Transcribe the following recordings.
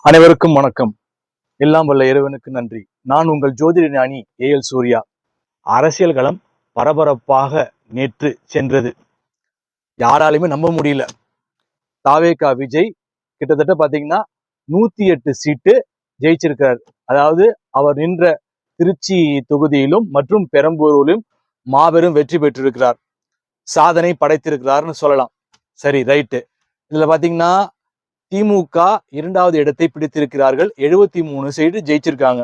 அனைவருக்கும் வணக்கம். எல்லாம் வல்ல இறைவனுக்கு நன்றி. நான் உங்கள் ஜோதிட ஞானி ஏஎல் சூர்யா. அரசியல் களம் பரபரப்பாக நேற்று சென்றது. யாராலுமே நம்ப முடியல. தாவேகா விஜய் கிட்டத்தட்ட பாத்தீங்கன்னா 108 சீட்டு ஜெயிச்சிருக்கிறார். அதாவது அவர் நின்ற திருச்சி தொகுதியிலும் மற்றும் பெரம்பூரிலும் மாபெரும் வெற்றி பெற்றிருக்கிறார். சாதனை படைத்திருக்கிறார்னு சொல்லலாம். சரி, ரைட்டு. இதுல பாத்தீங்கன்னா திமுக 2வது இடத்தை பிடித்திருக்கிறார்கள். 73 சீட்டு ஜெயிச்சிருக்காங்க.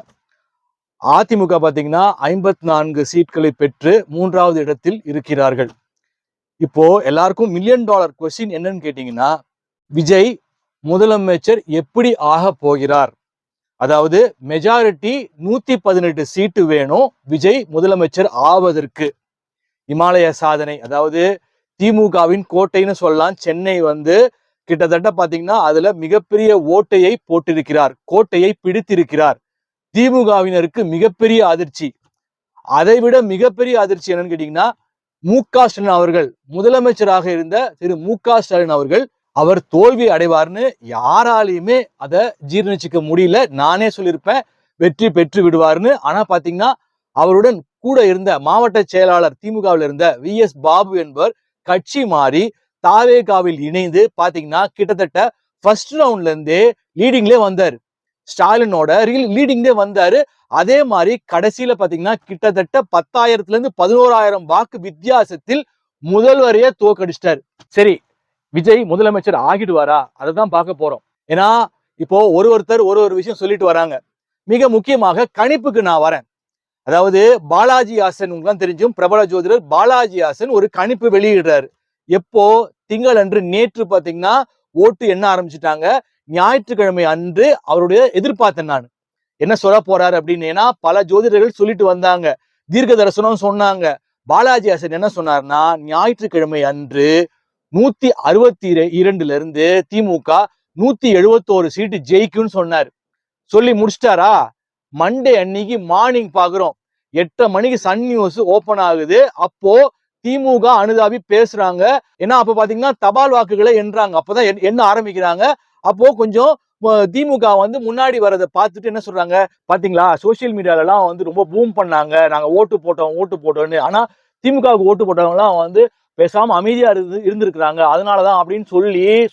அதிமுக பாத்தீங்கன்னா 54 சீட்களை பெற்று 3வது இடத்தில் இருக்கிறார்கள். இப்போ எல்லாருக்கும் $1,000,000 கொஸ்டின் என்னன்னு கேட்டீங்கன்னா, விஜய் முதலமைச்சர் எப்படி ஆக போகிறார்? அதாவது மெஜாரிட்டி 118 சீட்டு வேணும் விஜய் முதலமைச்சர் ஆவதற்கு. இமாலய சாதனை, அதாவது திமுகவின் கோட்டைன்னு சொல்லலாம். சென்னை கிட்டத்தட்ட பாத்தீங்கன்னா அதுல மிகப்பெரிய ஓட்டையை போட்டிருக்கிறார், கோட்டையை பிடித்திருக்கிறார். திமுகவினருக்கு மிகப்பெரிய அதிர்ச்சி. அதை விட மிகப்பெரிய அதிர்ச்சி என்னன்னு கேட்டீங்கன்னா, மு.க. ஸ்டாலின் அவர்கள், முதலமைச்சராக இருந்த திரு மு.க. ஸ்டாலின் அவர்கள், அவர் தோல்வி அடைவார்னு யாராலையுமே அதை ஜீர்ணிச்சுக்க முடியல. நானே சொல்லியிருப்பேன் வெற்றி பெற்று விடுவார்னு. ஆனா பாத்தீங்கன்னா அவருடன் கூட இருந்த மாவட்ட செயலாளர் திமுகவில் இருந்த வி.எஸ். பாபு என்பவர் கட்சி மாறி தாவேகாவில் இணைந்து பாத்தீங்கன்னா கிட்டத்தட்ட ஃபர்ஸ்ட் ரவுண்ட்ல இருந்தே லீடிங்லே வந்தாரு. ஸ்டாலினோட லீடிங்லே வந்தாரு. அதே மாதிரி கடைசியில பாத்தீங்கன்னா கிட்டத்தட்ட 10,000 இருந்து 11,000 வாக்கு வித்தியாசத்தில் முதல்வரையே தோக்கடிச்சிட்டாரு. சரி, விஜய் முதலமைச்சர் ஆகிடுவாரா? அதை தான் பார்க்க போறோம். ஏன்னா இப்போ ஒருத்தர் ஒரு விஷயம் சொல்லிட்டு வராங்க. மிக முக்கியமாக கணிப்புக்கு நான் வரேன். அதாவது பாலாஜி ஹாசன், உங்களுக்கு தெரிஞ்சும், பிரபல ஜோதிடர் பாலாஜி ஹாசன் ஒரு கணிப்பு வெளியிடுறாரு. எப்போ? திங்கள் அன்று. நேற்று பாத்தீங்கன்னா ஓட்டு எண்ண ஆரம்பிச்சுட்டாங்க. ஞாயிற்றுக்கிழமை அன்று அவருடைய எதிர்பார்த்தேன் நான் என்ன சொல்ல போறாரு அப்படின்னு. ஏன்னா பல ஜோதிடர்கள் சொல்லிட்டு வந்தாங்க, தீர்க்க தரிசனம் சொன்னாங்க. பாலாஜி ஹாசன் என்ன சொன்னார்னா, ஞாயிற்றுக்கிழமை அன்று 162 இருந்து திமுக 171 சீட்டு ஜெயிக்கும்னு சொன்னார். சொல்லி முடிச்சிட்டாரா? மண்டே அன்னைக்கு மார்னிங் பாக்குறோம், 8 மணிக்கு சன் நியூஸ் ஓபன் ஆகுது. அப்போ திமுக அனுதாபி பேசுறாங்க. ஏன்னா அப்ப பாத்தீங்கன்னா தபால் வாக்குகளை எண்றாங்க. அப்பதான் எண்ண ஆரம்பிக்கிறாங்க. அப்போ கொஞ்சம் திமுக முன்னாடி வரதை பார்த்துட்டு என்ன சொல்றாங்க, பாத்தீங்களா சோசியல் மீடியால எல்லாம் ரொம்ப பூம் பண்ணாங்க, நாங்க ஓட்டு போட்டோம்னு. ஆனா திமுகவுக்கு ஓட்டு போட்டவங்க எல்லாம் பேசாம அமைதியா இருந்திருக்கிறாங்க, அதனாலதான் அப்படின்னு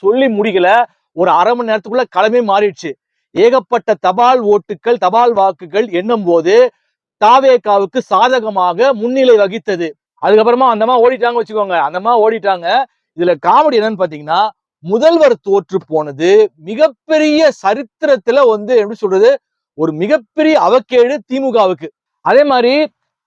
சொல்லி முடிக்கல. ஒரு அரை மணி நேரத்துக்குள்ள களமே மாறிடுச்சு. ஏகப்பட்ட தபால் வாக்குகள் எண்ணும் போது தாவேகாவுக்கு சாதகமாக முன்னிலை வகித்தது. அதுக்கப்புறமா அந்தமா ஓடிட்டாங்க வச்சுக்கோங்க. அந்தமா ஓடிட்டாங்க. இதுல காமெடி என்னன்னு பாத்தீங்கன்னா, முதல்வர் தோற்று போனது மிகப்பெரிய சரித்திரத்துல எப்படி சொல்றது, ஒரு மிகப்பெரிய அவக்கேடு திமுகவுக்கு. அதே மாதிரி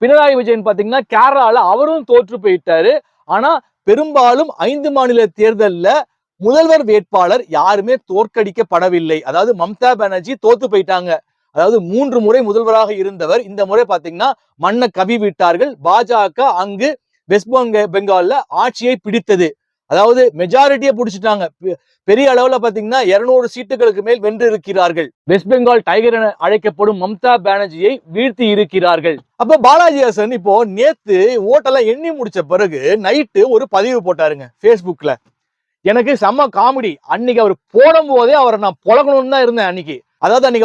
பினராயி விஜயன் பாத்தீங்கன்னா கேரளால அவரும் தோற்று போயிட்டாரு. ஆனா பெரும்பாலும் 5 மாநில தேர்தல்ல முதல்வர் வேட்பாளர் யாருமே தோற்கடிக்கப்படவில்லை. அதாவது மம்தா பானர்ஜி தோத்து போயிட்டாங்க. அதாவது 3 முறை முதல்வராக இருந்தவர் இந்த முறை பாத்தீங்கன்னா மண்ணை கவி விட்டார்கள். பாஜக அங்கு வெஸ்ட் பெங்கால்ல ஆட்சியை பிடித்தது. அதாவது மெஜாரிட்டியை பிடிச்சிட்டாங்க. பெரிய அளவுல பாத்தீங்கன்னா 200 சீட்டுகளுக்கு மேல் வென்று இருக்கிறார்கள். வெஸ்ட் பெங்கால் டைகர் என அழைக்கப்படும் மம்தா பானர்ஜியை வீழ்த்தி இருக்கிறார்கள். அப்ப பாலாஜி ஹாசன் இப்போ நேத்து ஓட்டெல்லாம் எண்ணி முடிச்ச பிறகு நைட்டு ஒரு பதிவு போட்டாருங்க பேஸ்புக்ல. எனக்கு செம்ம காமெடி. அன்னைக்கு அவர் போடும் போதே அவரை நான் புலகணும்னு தான் இருந்தேன். அன்னைக்கு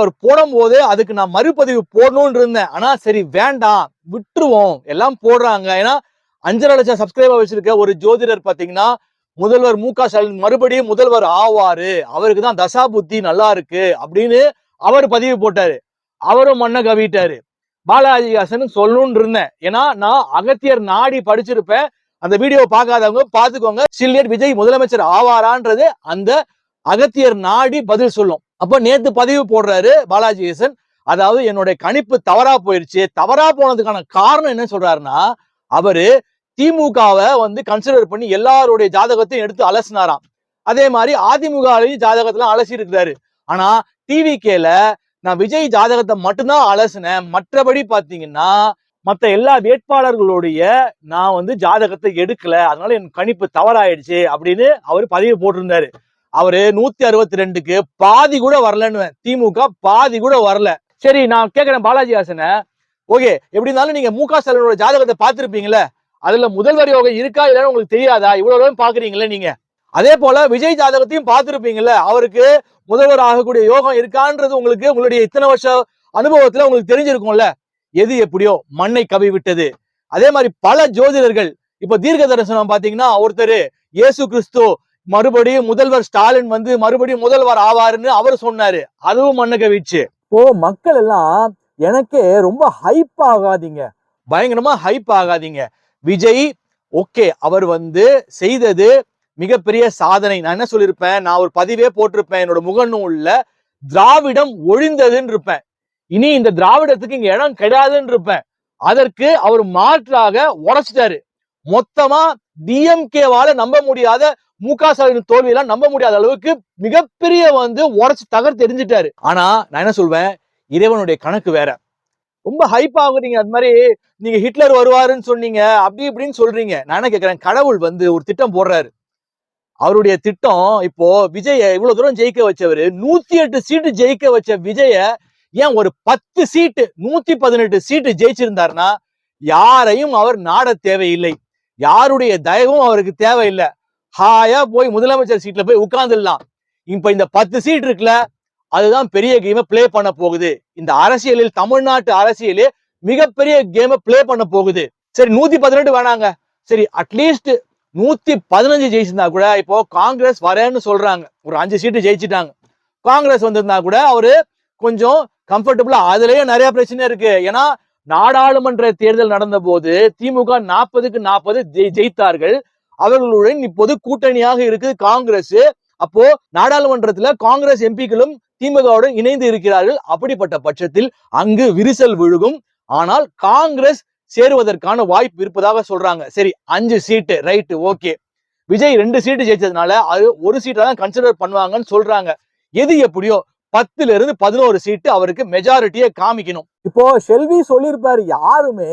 அவர் போடும் போது அதுக்கு நான் மறுபதிவு போடணும்னு இருந்தேன். ஆனா சரி வேண்டாம், விட்டுருவோம், எல்லாம் போடுறாங்க. ஏன்னா 5.5 லட்சம் சப்ஸ்கிரைபர் வச்சிருக்க ஒரு ஜோதிடர் பாத்தீங்கன்னா முதல்வர் மு.க. ஸ்டாலின் மறுபடியும் முதல்வர் ஆவாரு, அவருக்கு தான் தசா புத்தி நல்லா இருக்கு அப்படின்னு அவர் பதிவு போட்டாரு. அவரும் மண்ணை கவிட்டாரு. பாலாஜி ஹாசன் சொல்லணும்னு இருந்தேன். ஏன்னா நான் அகத்தியர் நாடி படிச்சிருப்பேன். அந்த வீடியோ பார்க்காதவங்க பாத்துக்கோங்க. ஸ்டில் விஜய் முதலமைச்சர் ஆவாரான்றது அந்த அகத்தியர் நாடி பதில் சொல்லும். அப்ப நேத்து பதிவு போடுறாரு பாலாஜி ஹாசன். அதாவது என்னுடைய கணிப்பு தவறா போயிருச்சு. தவறா போனதுக்கான காரணம் என்ன சொல்றாருன்னா, அவரு திமுகவை கன்சிடர் பண்ணி எல்லாருடைய ஜாதகத்தையும் எடுத்து அலசினாராம். அதே மாதிரி அதிமுக ஜாதகத்துல அலசி இருக்கிறாரு. ஆனா டிவிகேல நான் விஜய் ஜாதகத்தை மட்டும்தான் அலசினேன், மற்றபடி பாத்தீங்கன்னா மத்த எல்லா வேட்பாளர்களுடைய நான் ஜாதகத்தை எடுக்கல, அதனால என் கணிப்பு தவறாயிடுச்சு அப்படின்னு அவர் பதிவு போட்டிருந்தாரு. அவரு 162க்கு பாதி கூட வரலன்னு, திமுக பாதி கூட வரல. சரி, நான் கேட்கிறேன் பாலாஜி ஹாசனை, ஓகே எப்படி இருந்தாலும் நீங்க மு.க. ஸ்டாலினோட ஜாதகத்தை பார்த்திருப்பீங்களே, அதுல முதல்வர் யோகம் இருக்கா இல்லைன்னு உங்களுக்கு தெரியாதா? இவ்வளவு பாக்குறீங்களே நீங்க, அதே போல விஜய் ஜாதகத்தையும் பார்த்திருப்பீங்கல்ல, அவருக்கு முதல்வர் ஆகக்கூடிய யோகம் இருக்கான்றது உங்களுக்கு உங்களுடைய இத்தனை வருஷ அனுபவத்துல உங்களுக்கு தெரிஞ்சிருக்கும்ல. எது எப்படியோ மண்ணை கவி விட்டது. அதே மாதிரி பல ஜோதிடர்கள் இப்ப தீர்க்க தரிசனம் பாத்தீங்கன்னா ஒருத்தர் இயேசு கிறிஸ்து மறுபடியும் முதல்வர் ஸ்டாலின் வந்து மறுபடியும் முதல்வர் ஆவாருன்னு அவர் சொன்னாரு. அதுவும் மண்ணை கவிச்சு. இப்போ மக்கள் எல்லாம் எனக்கே ரொம்ப ஹைப் ஆகாதீங்க, பயங்கரமா ஹைப் ஆகாதீங்க. விஜய் ஓகே, அவர் வந்து செய்தது மிகப்பெரிய சாதனை. நான் என்ன சொல்லியிருப்பேன், நான் ஒரு பதிவே போட்டிருப்பேன் என்னோட முகநூல்ல, திராவிடம் ஒழிந்ததுன்னு இருப்பேன். இனி இந்த திராவிடத்துக்கு இங்க இடம் கிடையாதுன்னு இருப்பேன். அதற்கு அவர் மாற்றாக உடைச்சிட்டாரு. மொத்தமா டிஎம்கேவால நம்ப முடியாத மு.க. ஸ்டாலின் தோல்வியெல்லாம் நம்ப முடியாத அளவுக்கு மிகப்பெரிய வந்து உடைச்சு தகர்த்து எரிஞ்சிட்டாரு. ஆனா நான் என்ன சொல்வேன், இறைவனுடைய கணக்கு வேற. ரொம்ப ஹைப் ஆகுறீங்க. அது மாதிரி நீங்க ஹிட்லர் வருவாருன்னு சொன்னீங்க, அப்படி இப்படின்னு சொல்றீங்க. நான் என்ன கேட்கிறேன், கடவுள் வந்து ஒரு திட்டம் போடுறாரு. அவருடைய திட்டம் இப்போ விஜய இவ்வளவு தூரம் ஜெயிக்க வச்சவரு, 108 சீட்டு ஜெயிக்க வச்ச விஜய ஏன் ஒரு 10 சீட்டு 118 சீட்டு ஜெயிச்சிருந்தாருன்னா யாரையும் அவர் நாட தேவையில்லை, யாருடைய தயவும் அவருக்கு தேவையில்லை. ஹாயா போய் முதலமைச்சர் சீட்ல போய் உட்கார்ந்துடலாம். இப்ப இந்த 10 சீட் இருக்குல்ல, அதுதான் பெரிய கேமை பிளே பண்ண போகுது. இந்த அரசியலில் தமிழ்நாட்டு அரசியலே மிகப்பெரிய கேமை பிளே பண்ண போகுது. சரி 118 வேணாங்க, சரி அட்லீஸ்ட் 115 ஜெயிச்சிருந்தா கூட, இப்போ காங்கிரஸ் வரேன்னு சொல்றாங்க, ஒரு 5 சீட்டு ஜெயிச்சுட்டாங்க. காங்கிரஸ் வந்திருந்தா கூட அவரு கொஞ்சம் கம்ஃபர்டபுளா, அதுலயே நிறைய பிரச்சனை இருக்கு. ஏன்னா நாடாளுமன்ற தேர்தல் நடந்த போது திமுக 40க்கு 40 ஜெயித்தார்கள். அவர்களுடன் இப்போது கூட்டணியாக இருக்கு காங்கிரஸ். அப்போ நாடாளுமன்றத்துல காங்கிரஸ் எம்பிக்களும் திமுகவுடன் இணைந்து இருக்கிறார்கள். அப்படிப்பட்ட பட்சத்தில் அங்கு விரிசல் விழுகும். ஆனால் காங்கிரஸ் சேருவதற்கான வாய்ப்பு இருப்பதாக சொல்றாங்க. சரி 5 சீட்டு ரைட், ஓகே. விஜய் 2 சீட்டு ஜெயிச்சதுனால அது ஒரு சீட்டா தான் கன்சிடர் பண்ணுவாங்கன்னு சொல்றாங்க. எது எப்படியோ 10ல இருந்து 11 சீட்டு அவருக்கு மெஜாரிட்டியை காமிக்கணும். இப்போ செல்வி சொல்லியிருப்பாரு, யாருமே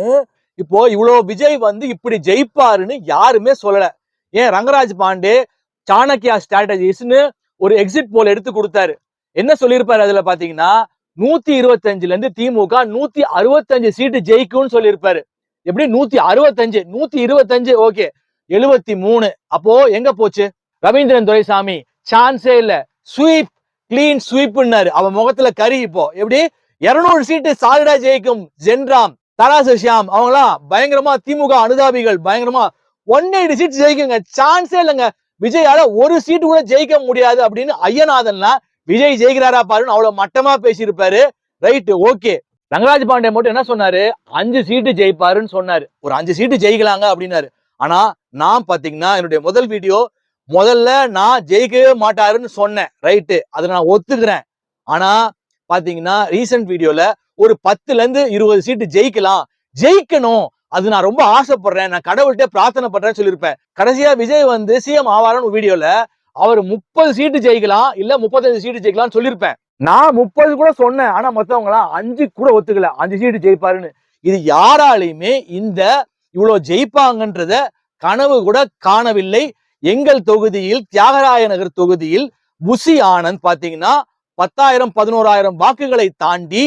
இப்போ இவ்வளவு விஜய் வந்து இப்படி ஜெயிப்பாருன்னு யாருமே சொல்லல. ஏன் ரங்கராஜ் பாண்டே சாணக்கியா ஸ்ட்ராட்டஜிஸ்னு ஒரு எக்ஸிட் போல் எடுத்து கொடுத்தாரு. என்ன சொல்லியிருப்பாரு அதுல பாத்தீங்கன்னா, 125ல இருந்து திமுக 165 சீட்டு ஜெயிக்கும்னு சொல்லியிருப்பாரு. எப்படி 165 125 ஓகே 73. அப்போ எங்க போச்சு ரவீந்திரன் துரைசாமி? சான்ஸே இல்ல, ஸ்வீப் கிளீன் ஸ்வீப்னாரு. அவன் முகத்துல கறி. இப்போ எப்படி 200 சீட்டு சாலிடா ஜெயிக்கும் ஜென்ராம், தராசு ஷியாம், அவங்களாம் பயங்கரமா திமுக அனுதாபிகள், பயங்கரமா 180 சீட் ஜெயிக்குங்க. சான்ஸே இல்லைங்க. விஜயால ஒரு சீட்டு கூட ஜெயிக்க முடியாது அப்படின்னு ஐயநாதன்லாம் விஜய் ஜெயிக்கிறாரா பாருன்னு அவ்வளவு மட்டமா பேசியிருப்பாரு. Right, okay. ரங்கராஜ் பாண்டே மட்டும் என்ன சொன்னாரு, 5 சீட்டு ஜெயிப்பாருன்னு சொன்னாரு. ஒரு 5 சீட்டு ஜெயிக்கலாங்க அப்படின்னாரு. ஆனா நான் பாத்தீங்கன்னா என்னுடைய முதல் வீடியோ, முதல்ல நான் ஜெயிக்கவே மாட்டாருன்னு சொன்னேன். ரைட்டு, அதை நான் ஒத்துக்கிறேன். ஆனா பாத்தீங்கன்னா ரீசன்ட் வீடியோல ஒரு 10ல இருந்து 20 சீட்டு ஜெயிக்கலாம், ஜெயிக்கணும், அது நான் ரொம்ப ஆசைப்படுறேன், நான் கடவுள்கிட்ட பிரார்த்தனை பண்றேன்னு சொல்லியிருப்பேன். கடைசியா விஜய் வந்து சிஎம் ஆவாரான்னு வீடியோல அவர் 30 சீட்டு ஜெயிக்கலாம் இல்ல 35 சீட்டு ஜெயிக்கலாம்னு சொல்லியிருப்பேன். நான் 30 கூட சொன்னேன். ஆனா மத்தவங்க எல்லாம் 5 கூட ஒத்துக்கல, 5 சீட்டு ஜெயிப்பாருன்னு. இது யாராலையுமே இந்த இவ்வளவு ஜெயிப்பாங்கன்றத கனவு கூட காணவில்லை. எங்கள் தொகுதியில் தியாகராய நகர் தொகுதியில் புசி ஆனந்த் பாத்தீங்கன்னா 10,000 11,000 வாக்குகளை தாண்டி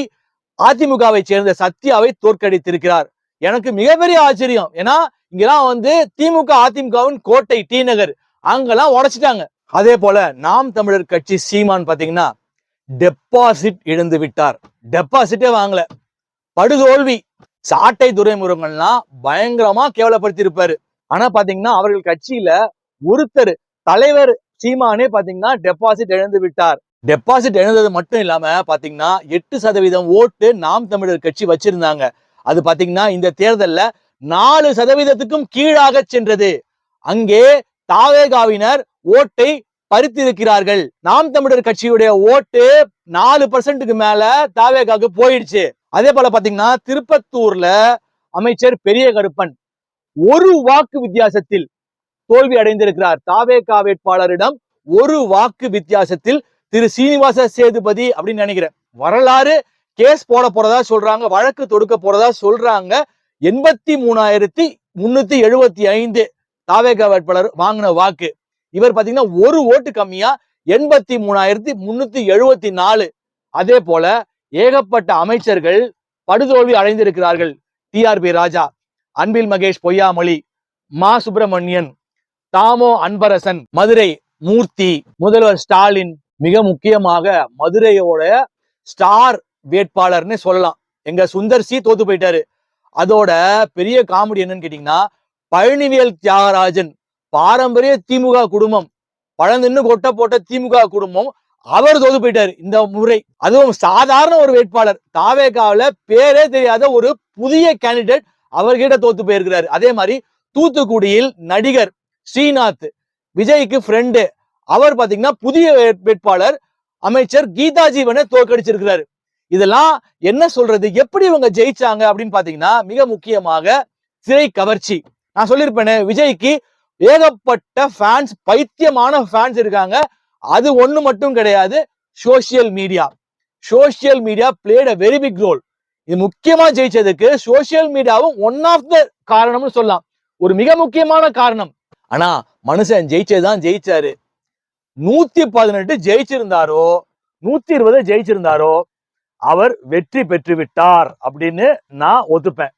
அதிமுகவை சேர்ந்த சத்யாவை தோற்கடித்திருக்கிறார். எனக்கு மிகப்பெரிய ஆச்சரியம். ஏன்னா இங்கெல்லாம் வந்து திமுக அதிமுகவின் கோட்டை டி நகர், அங்கெல்லாம் உடைச்சிட்டாங்க. அதே போல நாம் தமிழர் கட்சி சீமான் பாத்தீங்கன்னா டெபாசிட் இழந்து விட்டார். டெபாசிட்டே வாங்கல, படுதோல்வி. சாட்டை துரைமுருகன்லாம் பயங்கரமா கேவலப்படுத்தி இருப்பாரு. ஆனா பாத்தீங்கன்னா அவர்கள் கட்சியில ஒருத்தர் தலைவர் சீமானே பாத்தீங்கன்னா டெபாசிட் இழந்து விட்டார். டெபாசிட் இழந்தது மட்டும் இல்லாம பாத்தீங்கன்னா 8% ஓட்டு நாம் தமிழர் கட்சி வச்சிருந்தாங்க. அது பாத்தீங்கன்னா இந்த தேர்தல்ல 4%க்கும் கீழாக சென்றது. அங்கே தாவேகாவினர் ஓட்டை பறித்திருக்கிறார்கள். நாம் தமிழர் கட்சியுடைய ஓட்டு 4%க்கு மேல தாவேகாவுக்கு போயிடுச்சு. அதே போல பாத்தீங்கன்னா திருப்பத்தூர்ல அமைச்சர் பெரிய கருப்பன் ஒரு வாக்கு வித்தியாசத்தில் தோல்வி அடைந்திருக்கிறார். தாவேகா வேட்பாளரிடம் ஒரு வாக்கு வித்தியாசத்தில் திரு சீனிவாச சேதுபதி அப்படின்னு நினைக்கிறேன். வரலாறு கேஸ் போட போறதா சொல்றாங்க, வழக்கு தொடுக்க போறதா சொல்றாங்க. 83,375 தாவேகா வேட்பாளர் வாங்கின வாக்கு. இவர் பாத்தீங்கன்னா ஒரு ஓட்டு கம்மியா 83,374. அதே போல ஏகப்பட்ட அமைச்சர்கள் படுதோல்வி அடைந்திருக்கிறார்கள். டிஆர்பி ராஜா, அன்பில் மகேஷ் பொய்யாமொழி, மா சுப்பிரமணியன், தாமோ அன்பரசன், மதுரை மூர்த்தி, முதல்வர் ஸ்டாலின், மிக முக்கியமாக மதுரையோட ஸ்டார் வேட்பாளர்னு சொல்லலாம். எங்க சுந்தர் சி தோத்து போயிட்டாரு. அதோட பெரிய காமெடி என்னன்னு கேட்டீங்கன்னா, பழனிவேல் தியாகராஜன், பாரம்பரிய திமுக குடும்பம், பழந்தின்னு கொட்ட போட்ட திமுக குடும்பம், அவர் தோத்து போயிட்டாரு இந்த முறை. அதுவும் சாதாரண ஒரு வேட்பாளர், தாவேகாவில பேரே தெரியாத ஒரு புதிய கேண்டிடேட் அவர்கிட்ட தோத்து போயிருக்கிறாரு. அதே மாதிரி தூத்துக்குடியில் நடிகர் ஸ்ரீநாத், விஜய்க்கு ஃப்ரெண்டு, அவர் பாத்தீங்கன்னா புதிய வேட்பாளர் அமைச்சர் கீதா ஜீவனை தோற்கடிச்சிருக்கிறாரு. இதெல்லாம் என்ன சொல்றது, எப்படி இவங்க ஜெயிச்சாங்க அப்படின்னு பாத்தீங்கன்னா, மிக முக்கியமாக திரை கவர்ச்சி. நான் சொல்லியிருப்பேனே, விஜய்க்கு ஏகப்பட்ட ஃபேன்ஸ், பைத்தியமான ஃபேன்ஸ் இருக்காங்க. அது ஒண்ணு மட்டும் கிடையாது, social media. Social media played a very big role. இது முக்கியமா ஜெயிச்சதுக்கு சோசியல் மீடியாவும் ஒன் ஆஃப் த காரணம்னு சொல்லலாம், ஒரு மிக முக்கியமான காரணம். ஆனா மனுஷன் ஜெயிச்சதுதான் ஜெயிச்சாரு. 118 ஜெயிச்சிருந்தாரோ 120 ஜெயிச்சிருந்தாரோ அவர் வெற்றி பெற்று விட்டார் அப்படின்னு நான் ஒத்துப்பேன்.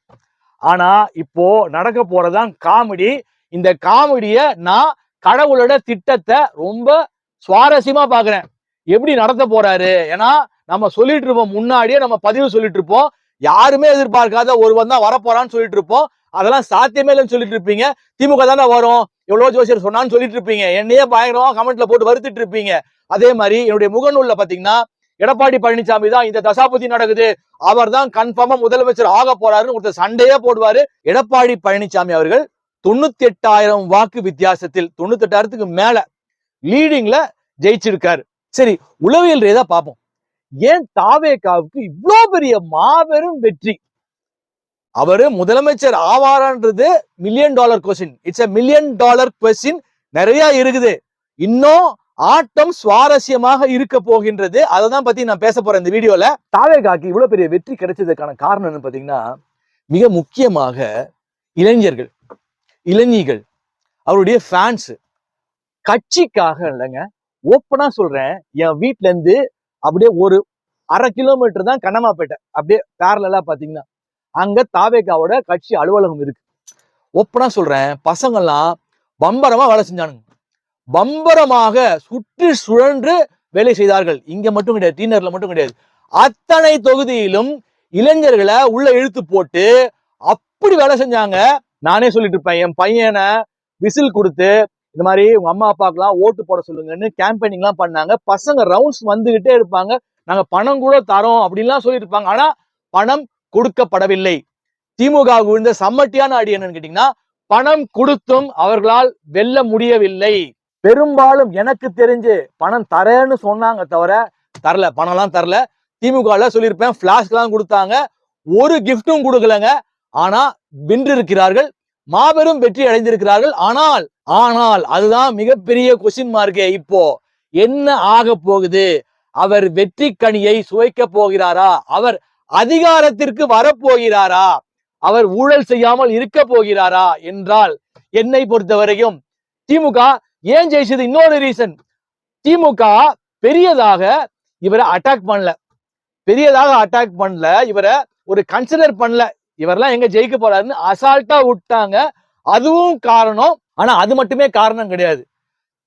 ஆனா இப்போ நடக்க போறதான் காமெடி. இந்த காமெடிய நான் கடவுளோட திட்டத்தை ரொம்ப சுவாரஸ்யமா பாக்குறேன். எப்படி நடத்த போறாரு, ஏன்னா நம்ம சொல்லிட்டு இருப்போம், முன்னாடியே நம்ம பதிவு சொல்லிட்டு இருப்போம், யாருமே எதிர்பார்க்காத ஒருவன் தான் வரப்போறான்னு சொல்லிட்டு இருப்போம். அதெல்லாம் சாத்தியமே இல்லைன்னு சொல்லிட்டு இருப்பீங்க. திமுக தானே வரும், எவ்வளவு ஜோசியர் சொன்னான்னு சொல்லிட்டு இருப்பீங்க, என்னையே பயங்கரமா கமெண்ட்ல போட்டு வருத்திட்டு இருப்பீங்க. அதே மாதிரி என்னுடைய முகநூல்ல பாத்தீங்கன்னா, எடப்பாடி பழனிசாமி தான் இந்த தசாபுத்தி நடக்குது, அவர் தான் கன்ஃபார்மா முதலமைச்சர் ஆக போறாருன்னு ஒருத்தர் சண்டையே போடுவாரு. எடப்பாடி பழனிசாமி அவர்கள் 98,000 வாக்கு வித்தியாசத்தில், 98,000க்கு மேல லீடிங்ல ஜெயிச்சிருக்காரு. சரி, உளவியல் ரீதியா பார்ப்போம். ஏன் தாவேகாவுக்கு இவ்வளவு பெரிய மாபெரும் வெற்றி? அவரு முதலமைச்சர் ஆவாரான்றது $1,000,000 கொஸ்டின். இட்ஸ் $1 million கொஸ்டின் நிறைய இருக்குது. இன்னும் ஆட்டம் சுவாரஸ்யமாக இருக்க போகின்றது. அதான் பத்தி நான் பேச போறேன் இந்த வீடியோல. தாவேகாக்கு இவ்வளவு பெரிய வெற்றி கிடைச்சதுக்கான காரணம் என்னன்னு பாத்தீங்கன்னா, மிக முக்கியமாக இளைஞர்கள், இளைஞிகள், அவருடைய ஃபேன்ஸ். கட்சிக்காக இல்லைங்க, ஓப்பனா சொல்றேன், என் வீட்டுல இருந்து அப்படியே ஒரு 1/2 கிலோமீட்டர் தான் கண்ணமாப்பேட்டை, அப்படியே பேரலா பாத்தீங்கன்னா அங்க தாவேகாவோட கட்சி அலுவலகம் இருக்கு. ஓப்பனா சொல்றேன், பசங்கள்லாம் பம்பரமா வேலை செஞ்சானுங்க, பம்பரமாக சுற்றி சுழன்று வேலை செய்தார்கள். இங்க மட்டும் கிடையாது, டீனர்ல மட்டும் கிடையாது, அத்தனை தொகுதியிலும் இளைஞர்களை உள்ள இழுத்து போட்டு அப்படி வேலை செஞ்சாங்க. நானே சொல்லிட்டு இருப்பேன், என் பையனை விசில் கொடுத்து இந்த மாதிரி உங்க அம்மா அப்பாக்கெல்லாம் ஓட்டு போட சொல்லுங்கன்னு கேம்பெயினிங் எல்லாம் பண்ணாங்க. பசங்க ரவுண்ட்ஸ் வந்துகிட்டே இருப்பாங்க, நாங்க பணம் கூட தரோம் அப்படின்லாம் சொல்லிட்டு இருப்பாங்க. ஆனா பணம் கொடுக்கப்படவில்லை. திமுக விழுந்த சம்மட்டியான அடி என்னன்னு கேட்டீங்கன்னா, பணம் கொடுத்தும் அவர்களால் வெல்ல முடியவில்லை. பெரும்பாலும் எனக்கு தெரிஞ்சு பணம் தரேன்னு சொன்னாங்க தவிர தரல, பணம் எல்லாம் தரல. திமுக சொல்லியிருப்பேன், பிளாஸ்க் எல்லாம் கொடுத்தாங்க, ஒரு கிஃப்டும் கொடுக்கலங்க. ஆனா வென்று இருக்கிறார்கள், மாபெரும் வெற்றி அடைந்திருக்கிறார்கள். ஆனால் ஆனால் அதுதான் மிகப்பெரிய கொஸ்டின் மார்க்கே. இப்போ என்ன ஆக போகுது? அவர் வெற்றி கனியை சுவைக்க போகிறாரா? அவர் அதிகாரத்திற்கு வரப்போகிறாரா? அவர் ஊழல் செய்யாமல் இருக்க போகிறாரா என்றால், என்னை பொறுத்தவரையும் திமுக ஏன் ஜெயிச்சது இன்னொரு ரீசன். திமுக பெரியதாக இவரை அட்டாக் பண்ணல, இவரை ஒரு கன்சிடர் பண்ணல. இவரெல்லாம் எங்க ஜெயிக்க போறாருன்னு அசால்ட்டா விட்டாங்க. அதுவும் காரணம். ஆனா அது மட்டுமே காரணம் கிடையாது,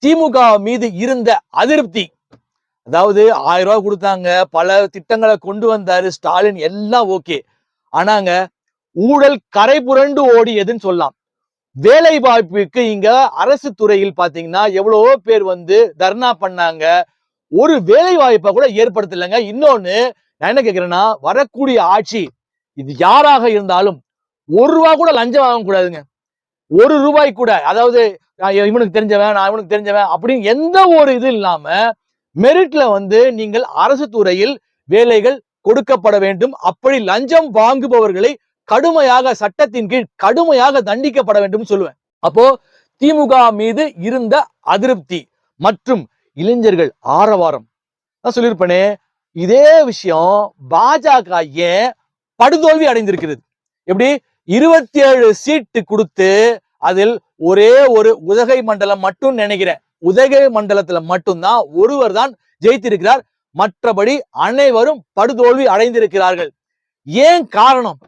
திமுக மீது இருந்த அதிருப்தி. அதாவது 1000 ரூபாய் கொடுத்தாங்க, பல திட்டங்களை கொண்டு வந்தாரு ஸ்டாலின், எல்லாம் ஓகே. ஆனாங்க ஊழல் கரை புரண்டு ஓடியதுன்னு சொல்லலாம். வேலை வாய்ப்புக்கு இங்க அரசு துறையில் பாத்தீங்கன்னா எவ்வளவோ பேர் வந்து தர்ணா பண்ணாங்க, ஒரு வேலை வாய்ப்பை கூட ஏற்படுத்தலைங்க. இன்னொன்னு நான் என்ன கேட்கிறேன்னா, வரக்கூடிய ஆட்சி இது யாராக இருந்தாலும் 1 ரூபாய் கூட லஞ்சம் வாங்க கூடாதுங்க, 1 ரூபாய் கூட. அதாவது இவனுக்கு தெரிஞ்சவன், நான் இவனுக்கு தெரிஞ்சவன் அப்படின்னு எந்த ஒரு இது இல்லாம மெரிட்ல வந்து நீங்கள் அரசு துறையில் வேலைகள் கொடுக்கப்பட வேண்டும். அப்படி லஞ்சம் வாங்குபவர்களை கடுமையாக, சட்டத்தின் கீழ் கடுமையாக தண்டிக்கப்பட வேண்டும் சொல்லுவேன். அப்போ திமுக மீது இருந்த அதிருப்தி மற்றும் இளைஞர்கள் ஆரவாரம் நான் சொல்லியிருப்பேனே, இதே விஷயம் பாஜக ஏன் படுதோல்வி அடைந்திருக்கிறது? எப்படி 27 சீட்டு கொடுத்து அதில் ஒரே ஒரு உதகை மண்டலம் மட்டும் நினைக்கிறேன், உதகை மண்டலத்துல மட்டும்தான் ஒருவர் தான் ஜெயித்திருக்கிறார், மற்றபடி அனைவரும் படுதோல்வி அடைந்திருக்கிறார்கள். ஏன் காரணம்?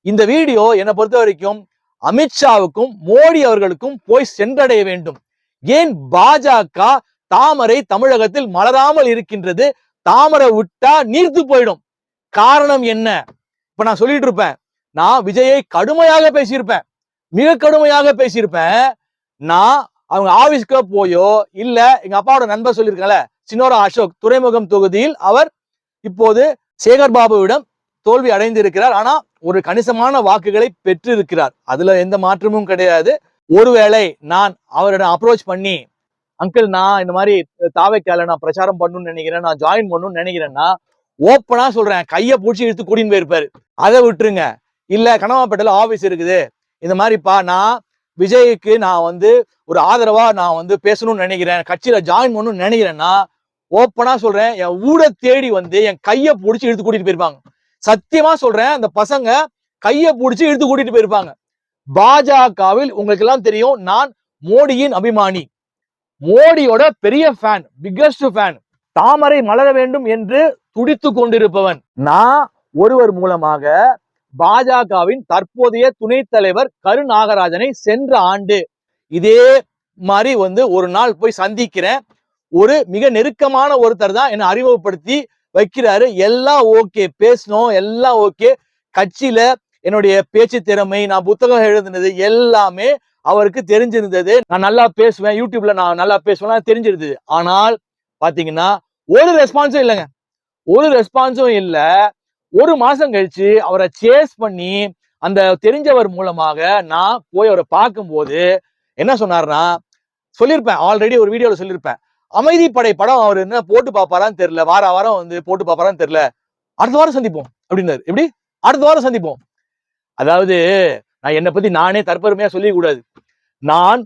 இந்த வீடியோ என்னை பொறுத்த வரைக்கும் அமித்ஷாவுக்கும் மோடி அவர்களுக்கும் போய் சென்றடைய வேண்டும். ஏன் பாஜக தாமரை தமிழகத்தில் மலராமல் இருக்கின்றது? தாமரை விட்டா நீர்த்து போயிடும். காரணம் என்ன? இப்ப நான் சொல்லிட்டு இருப்பேன், நான் விஜயை கடுமையாக பேசியிருப்பேன், மிக கடுமையாக பேசியிருப்பேன். நான் அவங்க ஆபீஸ்க்கு போயோ இல்ல எங்க அப்பாவோட நண்பர் சொல்லியிருக்கல சின்னோரா அசோக் துறைமுகம் தொகுதியில் அவர் இப்போது சேகர் பாபுவிடம் தோல்வி அடைந்திருக்கிறார். ஆனா ஒரு கணிசமான வாக்குகளை பெற்றிருக்கிறார். அதுல எந்த மாற்றமும் கிடையாது. ஒருவேளை நான் அவரிடம் அப்ரோச் பண்ணி, அங்கிள் நான் இந்த மாதிரி தாவைக்கால நான் பிரச்சாரம் பண்ணணும்னு நினைக்கிறேன், நான் ஜாயின் பண்ணணும்னு நினைக்கிறேன்னா ஓப்பனா சொல்றேன், கையை பிடிச்சி இழுத்து கூட்டின்னு போயிருப்பாரு. அதை விட்டுருங்க. இல்ல கனவாப்பேட்டையில ஆபீஸ் இருக்குது, இந்த மாதிரிப்பா நான் விஜய்க்கு நான் ஒரு ஆதரவா நான் பேசணும்னு நினைக்கிறேன், கட்சியில ஜாயின் பண்ணணும்னு நினைக்கிறேன்னா ஓப்பனா சொல்றேன், என் ஊட தேடி என் கையை பிடிச்சி இழுத்து கூட்டிட்டு போயிருப்பாங்க. சத்தியமா சொல்றேன், அந்த பசங்க கையை பிடிச்சி இழுத்து கூட்டிட்டு போயிருப்பாங்க. பாஜகவில் உங்களுக்கு எல்லாம் தெரியும், நான் மோடியின் அபிமானி, மோடியோட பெரிய ஃபேன், பிக்கஸ்ட் ஃபேன். தாமரை மலர வேண்டும் என்று துடித்து கொண்டிருப்பவன். நான் ஒருவர் மூலமாக பாஜகவின் தற்போதைய துணைத் தலைவர் கரு நாகராஜனை சென்ற ஆண்டு இதே மாதிரி ஒரு நாள் போய் சந்திக்கிறேன். ஒரு மிக நெருக்கமான ஒருத்தர் தான் என்னை அறிமுகப்படுத்தி வைக்கிறாரு. எல்லாம் ஓகே, பேசணும், எல்லாம் ஓகே. கட்சியில என்னுடைய பேச்சு திறமை, நான் புத்தகம் எழுதுனது எல்லாமே அவருக்கு தெரிஞ்சிருந்தது. நான் நல்லா பேசுவேன், யூடியூப்ல நான் நல்லா பேசுவேன் தெரிஞ்சிருந்தது. ஆனால் பாத்தீங்கன்னா ஒரு ரெஸ்பான்ஸும் இல்லைங்க, ஒரு ரெஸ்பான்ஸும் இல்ல. ஒரு மாசம் கழிச்சு அவரை சேஸ் பண்ணி அந்த தெரிஞ்சவர் மூலமாக நான் போய் அவரை பார்க்கும்போது என்ன சொன்னார்னா, சொல்லியிருப்பேன், ஆல்ரெடி ஒரு வீடியோல சொல்லியிருப்பேன், அமைதிப்படை படம் அவர் என்ன போட்டு பாப்பாரான்னு தெரியல, வாரம் போட்டு பாப்பாரான்னு தெரியல, அடுத்த வாரம் சந்திப்போம் அப்படின்னாரு. எப்படி அடுத்த வாரம் சந்திப்போம்? அதாவது நான் என்னை பத்தி நானே தற்பெருமையா சொல்லிக்க கூடாது. நான்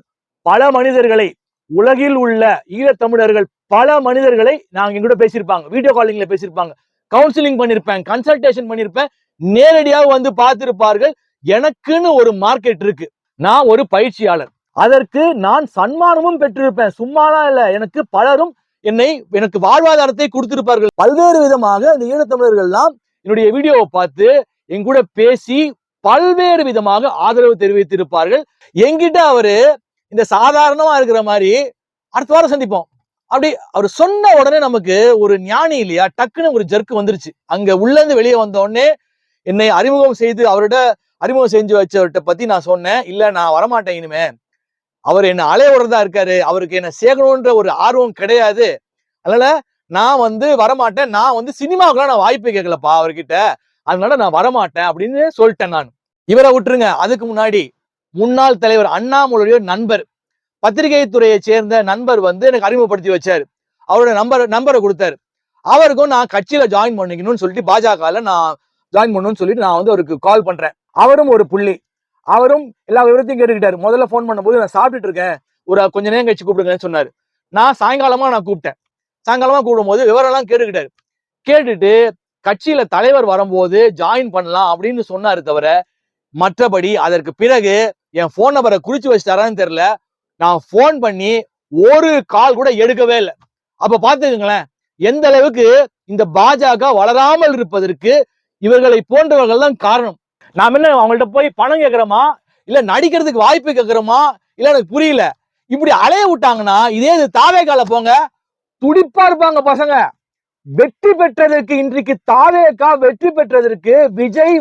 பல மனிதர்களை, உலகில் உள்ள ஈழத்தமிழர்கள் பல மனிதர்களை நாங்க எங்கூட பேசியிருப்பாங்க, வீடியோ காலிங்ல பேசியிருப்பாங்க, கவுன்சிலிங் பண்ணிருப்பேன், கன்சல்டேஷன் பண்ணிருப்பேன், நேரடியாக பார்த்திருப்பார்கள். எனக்குன்னு ஒரு மார்க்கெட் இருக்கு, நான் ஒரு பயிற்சியாளர், அதற்கு நான் சன்மானமும் பெற்றிருப்பேன். சும்மாலாம் இல்ல, எனக்கு பலரும் எனக்கு வாழ்வாதாரத்தை கொடுத்திருப்பார்கள். பல்வேறு விதமாக இந்த ஈழத்தமிழர்கள் எல்லாம் என்னுடைய வீடியோவை பார்த்து என் கூட பேசி பல்வேறு விதமாக ஆதரவு தெரிவித்திருப்பார்கள். என்கிட்ட அவரு இந்த சாதாரணமா இருக்கிற மாதிரி அடுத்த வாரம் சந்திப்போம் அப்படி அவர் சொன்ன உடனே நமக்கு ஒரு ஞானி இல்லையா, டக்குன்னு ஒரு ஜர்க்கு வந்துருச்சு. அங்க உள்ள இருந்து வெளியே வந்த உடனே என்னை அறிமுகம் செய்து அறிமுகம் செஞ்சு வச்சவர்கிட்ட பத்தி நான் சொன்னேன், இல்ல நான் வரமாட்டேன் இனிமே, அவர் என்ன அலையோடதான் இருக்காரு, அவருக்கு என்ன சேர்க்கணும்ன்ற ஒரு ஆர்வம் கிடையாது, அதனால நான் வரமாட்டேன், நான் சினிமாவுக்குலாம் நான் வாய்ப்பு கேட்கலப்பா அவர்கிட்ட, அதனால நான் வரமாட்டேன் அப்படின்னு சொல்லிட்டேன். நான் இவரை விட்டுருங்க, அதுக்கு முன்னாடி முன்னாள் தலைவர் அண்ணாமலையோட நண்பர், பத்திரிகை துறையை சேர்ந்த நண்பர் எனக்கு அறிமுகப்படுத்தி வச்சாரு. அவரோட நம்பரை கொடுத்தாரு. அவருக்கும் நான் கட்சியில ஜாயின் பண்ணிக்கணும்னு சொல்லிட்டு பாஜகல நான் ஜாயின் பண்ணணும்னு சொல்லிட்டு நான் அவருக்கு கால் பண்றேன். அவரும் ஒரு புள்ளி, அவரும் எல்லா விவரத்தையும் கேட்டுக்கிட்டாரு. முதல்ல போன் பண்ணும்போது நான் சாப்பிட்டுட்டு இருக்கேன், ஒரு கொஞ்ச நேரம் கழிச்சு கூப்பிடுங்கன்னு சொன்னாரு. நான் சாயங்காலமா கூப்பிட்டேன். சாயங்காலமா கூப்பிடும் போது விவரம் எல்லாம் கேட்டுக்கிட்டாரு. கேட்டுட்டு கட்சியில தலைவர் வரும்போது ஜாயின் பண்ணலாம் அப்படின்னு சொன்னாரு தவிர மற்றபடி அதற்கு பிறகு என் போன் நம்பரை குறிச்சு வச்சுட்டாரான்னு தெரியல, நான் போன் பண்ணி ஒரு கால் கூட எடுக்கவே இல்லை. அப்ப பாத்துக்கங்களேன் எந்த அளவுக்கு இந்த பாஜக வளராமல் இருப்பதற்கு இவர்களை போன்றவர்கள் தான் காரணம். நாம என்ன அவங்கள்ட்ட போய் பணம் கேட்கிறோமா, இல்ல நடிக்கிறதுக்கு வாய்ப்பு கேட்கிறோமா, இல்ல எனக்கு புரியல. இப்படி அலைய விட்டாங்கன்னா இதே இது தாவேகால போங்க, துடிப்பா இருப்பாங்க பசங்க. வெற்றி பெற்றதற்கு, இன்றைக்கு தாவேகா வெற்றி பெற்றதற்கு விஜய்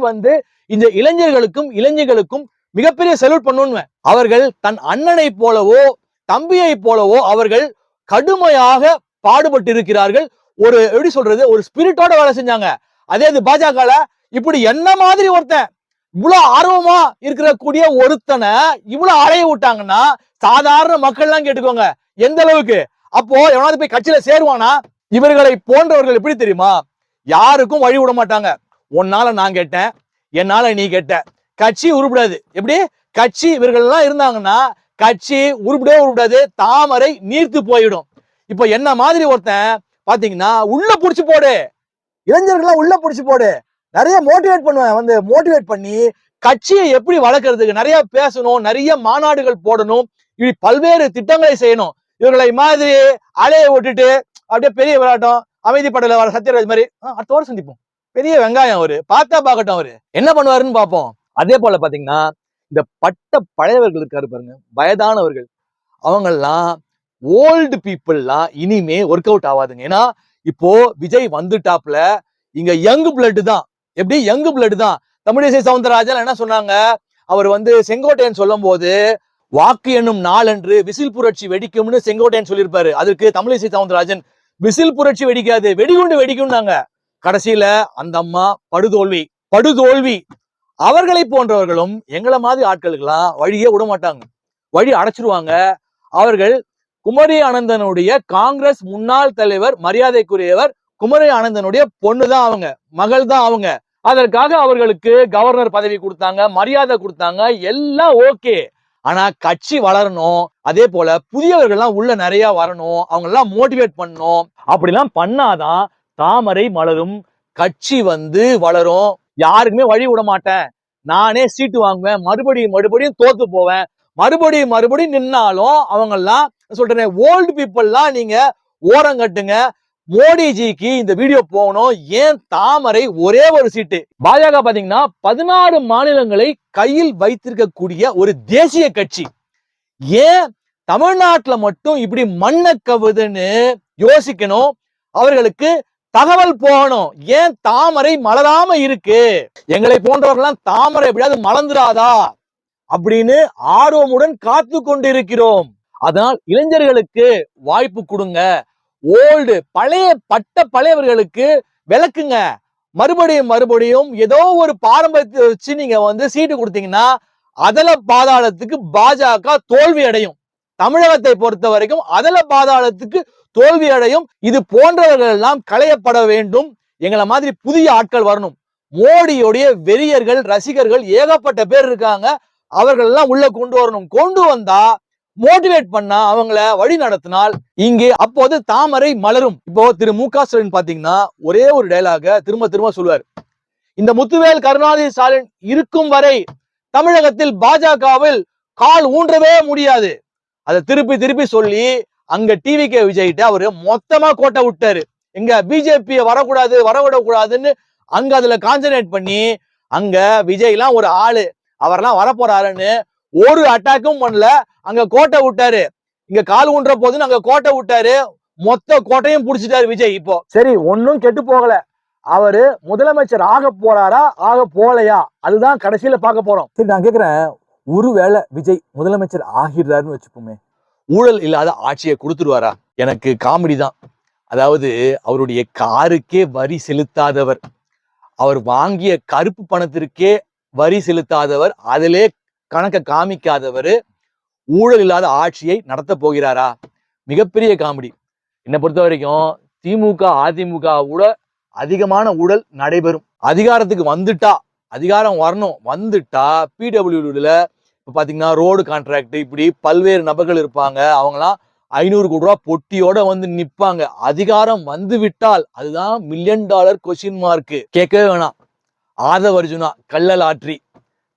இந்த இளைஞர்களுக்கும் இளைஞர்களுக்கும் மிகப்பெரிய செலக்ட் பண்ணணும். அவர்கள் தன் அண்ணனை போலவோ தம்பியை போலவோ அவர்கள் கடுமையாக பாடுபட்டு இருக்கிறார்கள். ஒரு எப்படி சொல்றது, ஒரு ஸ்பிரிட்டோட வேலை செஞ்சாங்க. அதே இது பாஜக இப்படி என்ன மாதிரி ஒருத்தன் இவ்வளவு ஆர்வமா இருக்கிற கூடிய ஒருத்தனை இவ்வளவு அலைய விட்டாங்கன்னா சாதாரண மக்கள் எல்லாம் கேட்டுக்கோங்க எந்த அளவுக்கு. அப்போ எவனாவது போய் கட்சியில சேருவானா? இவர்களை போன்றவர்கள் எப்படி தெரியுமா, யாருக்கும் வழி விட மாட்டாங்க. உன்னால நான் கேட்டேன், என்னால நீ கேட்ட, கட்சி உருப்படாது. எப்படி கட்சி இவர்கள் எல்லாம் இருந்தாங்கன்னா கட்சி உருப்படாது, தாமரை நீர்த்து போயிடும். இப்ப என்ன மாதிரி ஒருத்தன் பாத்தீங்கன்னா உள்ள புடிச்சு போடு, இளைஞர்கள்லாம் உள்ள புடிச்சு போடு, நிறைய மோட்டிவேட் பண்ணுவேன், மோட்டிவேட் பண்ணி கட்சியை எப்படி வளர்க்கறதுக்கு நிறைய பேசணும், நிறைய மாநாடுகள் போடணும், இப்படி பல்வேறு திட்டங்களை செய்யணும். இவர்களை மாதிரி அலைய விட்டுட்டு அப்படியே பெரிய விளையாட்டம் அமைதிப்படையில வர சத்யராஜ் மாதிரி அடுத்த வாரம் சந்திப்போம், பெரிய வெங்காயம் அவரு, பார்த்தா பார்க்கட்டும் அவரு என்ன பண்ணுவாருன்னு பார்ப்போம். அதே போல பாத்தீங்கன்னா இந்த பட்ட பழையவர்கள் இருக்காரு பாருங்க, வயதானவர்கள், அவங்கெல்லாம் ஓல்டு பீப்புள்லாம் இனிமே ஒர்க் அவுட் ஆகாதுங்க. ஏன்னா இப்போ விஜய் வந்துட்டாப்ல, இங்க யங் பிளட் தான். எப்படி யங் பிளட் தான். தமிழிசை சவுந்தரராஜன் என்ன சொன்னாங்க, அவர் செங்கோட்டையன் சொல்லும் போது வாக்கு என்னும் நாளன்று விசில் புரட்சி வெடிக்கும்னு செங்கோட்டையன் சொல்லியிருப்பாரு. அதுக்கு தமிழிசை சவுந்தரராஜன் விசில் புரட்சி வெடிக்காது, வெடிகுண்டு வெடிக்கும்னாங்க. கடைசியில அந்த அம்மா படுதோல்வி படுதோல்வி. அவர்களை போன்றவர்களும் எங்களை மாதிரி ஆட்களுக்கெல்லாம் வழியே விட மாட்டாங்க, வழி அடைச்சிருவாங்க. அவர்கள் குமரி அனந்தனுடைய காங்கிரஸ் முன்னாள் தலைவர், மரியாதைக்குரியவர் குமரி அனந்தனுடைய பொண்ணு தான் அவங்க, மகள் தான் அவங்க. அதற்காக அவர்களுக்கு கவர்னர் பதவி கொடுத்தாங்க, மரியாதை கொடுத்தாங்க, எல்லாம் ஓகே. ஆனா கட்சி வளரணும், அதே போல புதியவர்கள்லாம் உள்ள நிறைய வரணும், அவங்க எல்லாம் மோட்டிவேட் பண்ணணும். அப்படிலாம் பண்ணாதான் தாமரை மலரும், கட்சி வளரும். யாருக்குமே வழி விட மாட்டேன், நானே சீட்டு வாங்குவேன், மறுபடியும் தோத்து போவேன், மறுபடியும் நின்னாலும் அவங்க எல்லாம் சொல்றேன், ஓல்டு பீப்புள்லாம் நீங்க ஓரம் கட்டுங்க. மோடிஜிக்கு இந்த வீடியோ போகணும். ஏன் தாமரை ஒரே ஒரு சீட்டு? பாஜக பாத்தீங்கன்னா 16 மாநிலங்களை கையில் வைத்திருக்கக்கூடிய ஒரு தேசிய கட்சி. ஏன் தமிழ்நாட்டுல மட்டும் இப்படி மண்ண கவுதுன்னு யோசிக்கணும். அவர்களுக்கு தகவல் போகணும், ஏன் தாமரை மலராம இருக்கு, எங்களை போன்றவர்கள்லாம் தாமரை எப்படியாவது மலர்ந்துராதா அப்படின்னு ஆர்வமுடன் காத்து கொண்டிருக்கிறோம். அதனால் இளைஞர்களுக்கு வாய்ப்பு கொடுங்க. ஓல்டு பழைய பட்ட பழையவர்களுக்கு விளக்குங்க. மறுபடியும் ஏதோ ஒரு பாரம்பரியத்தை வச்சு நீங்க சீட்டு கொடுத்தீங்கன்னா அதல பாதாளத்துக்கு பாஜக தோல்வி அடையும். தமிழகத்தை பொறுத்த வரைக்கும் அதல பாதாளத்துக்கு தோல்வி அடையும். இது போன்றவர்கள் எல்லாம் களையப்பட வேண்டும். எங்களை மாதிரி புதிய ஆட்கள் வரணும். மோடியோடைய வெறியர்கள், ரசிகர்கள் ஏகப்பட்ட பேர் இருக்காங்க. அவர்கள் எல்லாம் உள்ள கொண்டு வரணும். கொண்டு வந்தா மோட்டிவேட் பண்ணா, அவங்கள வழி நடத்தினால் இங்கே அப்போது தாமரை மலரும். இப்போ திரு மு.க. ஸ்டாலின் பாத்தீங்கன்னா ஒரே ஒரு டயலாக திரும்ப சொல்லுவார். இந்த முத்துவேல் கருணாநிதி ஸ்டாலின் இருக்கும் வரை தமிழகத்தில் பாஜகவில் கால் ஊன்றவே முடியாது. அதை திருப்பி சொல்லி அங்க டிவிகே விஜய்கிட்ட அவரு மொத்தமா கோட்டை விட்டாரு. எங்க பிஜேபிய வரவிடக்கூடாதுன்னு அங்க அதுல கான்சன்ட்ரேட் பண்ணி, அங்க விஜய் எல்லாம் ஒரு ஆளு, அவரெல்லாம் வரப்போறாருன்னு ஒரு அட்டாக்கும் பண்ணல. அங்க கோட்டை விட்டாரு. இங்க கால் ஊன்ற போதுன்னு அங்க கோட்டை விட்டாரு. மொத்த கோட்டையும் புடிச்சிட்டாரு விஜய். இப்போ சரி, ஒன்னும் கெட்டு போகல. அவரு முதலமைச்சர் ஆக போறாரா, ஆக போலையா, அதுதான் கடைசியில பார்க்க போறோம். சரி, நான் கேக்குறேன், ஒருவேளை விஜய் முதலமைச்சர் ஆகிடுறாருன்னு வச்சுப்போமே, ஊழல் இல்லாத ஆட்சியை கொடுத்துருவாரா? எனக்கு காமெடி தான். அதாவது அவருடைய காருக்கே வரி செலுத்தாதவர், அவர் வாங்கிய கருப்பு பணத்திற்கே வரி செலுத்தாதவர், அதிலே கணக்க காமிக்காதவர் ஊழல் இல்லாத ஆட்சியை நடத்த போகிறாரா? மிகப்பெரிய காமெடி. என்னை பொறுத்த வரைக்கும் திமுக அதிமுக கூட அதிகமான ஊழல் நடைபெறும். அதிகாரத்துக்கு வந்துட்டா, அதிகாரம் வரணும், வந்துட்டா பிடபிள்யூல இப்ப பாத்தீங்கன்னா ரோடு கான்ட்ராக்ட், இப்படி பல்வேறு நபர்கள் இருப்பாங்க. அவங்கலாம் 500 கோடி ரூபாய் பொட்டியோட நிப்பாங்க. அதிகாரம் வந்து விட்டால் அதுதான் $1,000,000 கொஸ்டின் மார்க். கேட்கவே வேணாம். ஆதவ அர்ஜுனா கள்ளல் ஆற்றி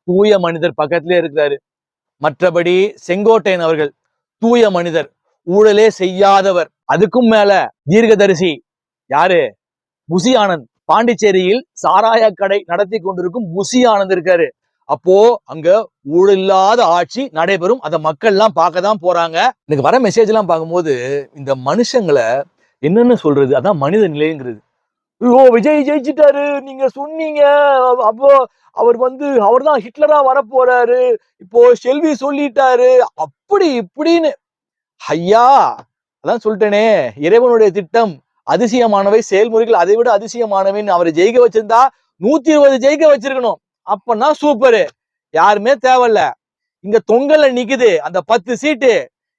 தூய மனிதர் பக்கத்திலே இருக்கிறாரு. மற்றபடி செங்கோட்டையன் அவர்கள் தூய மனிதர், ஊழலே செய்யாதவர். அதுக்கும் மேல தீர்க்கதரிசி யாரு? புசி ஆனந்த். பாண்டிச்சேரியில் சாராய கடை நடத்தி கொண்டிருக்கும் புசி ஆனந்த் இருக்காரு. அப்போ அங்க ஊழல் இல்லாத ஆட்சி நடைபெறும். அதை மக்கள் எல்லாம் பார்க்கதான் போறாங்க. எனக்கு வர மெசேஜ் எல்லாம் பார்க்கும்போது இந்த மனுஷங்களை என்னன்னு சொல்றது, அதான் மனித நிலைங்கிறது. ஐயோ, விஜய் ஜெயிச்சிட்டாரு நீங்க சொன்னீங்க, அப்போ அவர் தான் ஹிட்லரா வரப்போறாரு, இப்போ செல்வி சொல்லிட்டாரு, அப்படி இப்படின்னு. ஐயா, அதான் சொல்லிட்டேனே, இறைவனுடைய திட்டம் அதிசயமானவை, செயல்முறைகள் அதை விட அதிசயமானவைன்னு. அவரை ஜெயிக்க வச்சிருந்தா 120 ஜெயிக்க வச்சிருக்கணும். அப்பன்னா சூப்பரு, யாருமே தேவையில்ல. இங்க தொங்கல்ல நிக்குது அந்த 10 சீட்டு,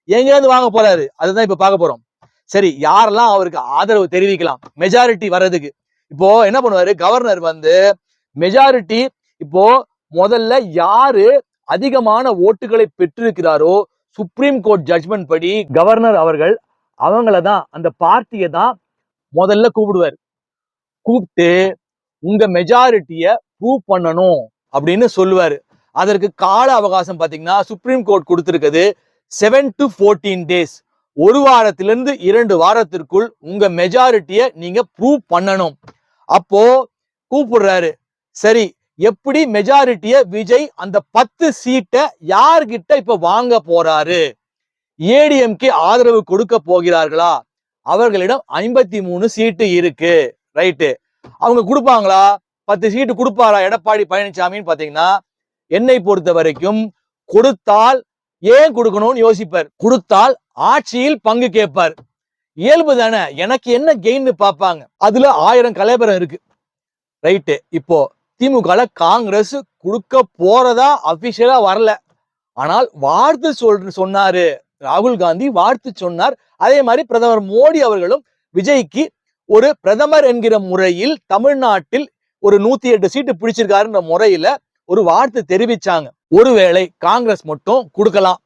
எங்க இருந்து வாங்க போறாரு? அதுதான் இப்ப பார்க்க போறோம். சரி, யாரெல்லாம் அவருக்கு ஆதரவு தெரிவிக்கலாம் மெஜாரிட்டி வர்றதுக்கு? இப்போ என்ன பண்ணுவாரு கவர்னர்? மெஜாரிட்டி இப்போ முதல்ல யாரு அதிகமான ஓட்டுகளை பெற்றிருக்கிறாரோ, சுப்ரீம் கோர்ட் ஜட்ஜ்மெண்ட் படி கவர்னர் அவர்கள் அவங்களதான், அந்த பார்ட்டியை தான் முதல்ல கூப்பிடுவார். கூப்பிட்டு உங்க மெஜாரிட்டிய ப்ரூவ் பண்ணணும் அப்படின்னு சொல்லுவாரு. அதற்கு கால அவகாசம் பாத்தீங்கன்னா சுப்ரீம் கோர்ட் கொடுத்திருக்குது 7 to 14 days. 1 வாரத்திலிருந்து 2 வாரத்திற்குள் உங்க மெஜாரிட்டிய நீங்க ப்ரூவ் பண்ணணும். அப்போ கூப்பிடுறாரு. சரி, எப்படி மெஜாரிட்டிய விஜய் அந்த 10 சீட்டை யார்கிட்ட இப்ப வாங்க போறாரு? ஏடிஎம்கே ஆதரவு கொடுக்க போகிறார்களா? அவர்களிடம் 53 சீட்டு இருக்கு. ரைட்டு. அவங்க கொடுப்பாங்களா? 10 சீட்டு கொடுப்பாரா எடப்பாடி பழனிசாமின்னு பாத்தீங்கன்னா, என்னை பொறுத்த வரைக்கும் கொடுத்தால் ஏன் கொடுக்கணும்னு யோசிப்பார். கொடுத்தால் ஆட்சியில் பங்கு கேட்பார். இயல்பு தானே. எனக்கு என்ன கெயின் பார்ப்பாங்க. அதுல 1000 கலைபரம் இருக்கு. ரைட்டு. இப்போ திமுக காங்கிரஸ் கொடுக்க போறதா அபிஷியலா வரல. ஆனால் வாழ்த்து சொன்னாரு ராகுல் காந்தி, வாழ்த்து சொன்னார். அதே மாதிரி பிரதமர் மோடி அவர்களும் விஜய்க்கு ஒரு பிரதமர் என்கிற முறையில் தமிழ்நாட்டில் ஒரு 108 சீட்டு பிடிச்சிருக்காருன்ற முறையில ஒரு வாழ்த்து தெரிவிச்சாங்க. ஒருவேளை காங்கிரஸ் மட்டும் கொடுக்கலாம்,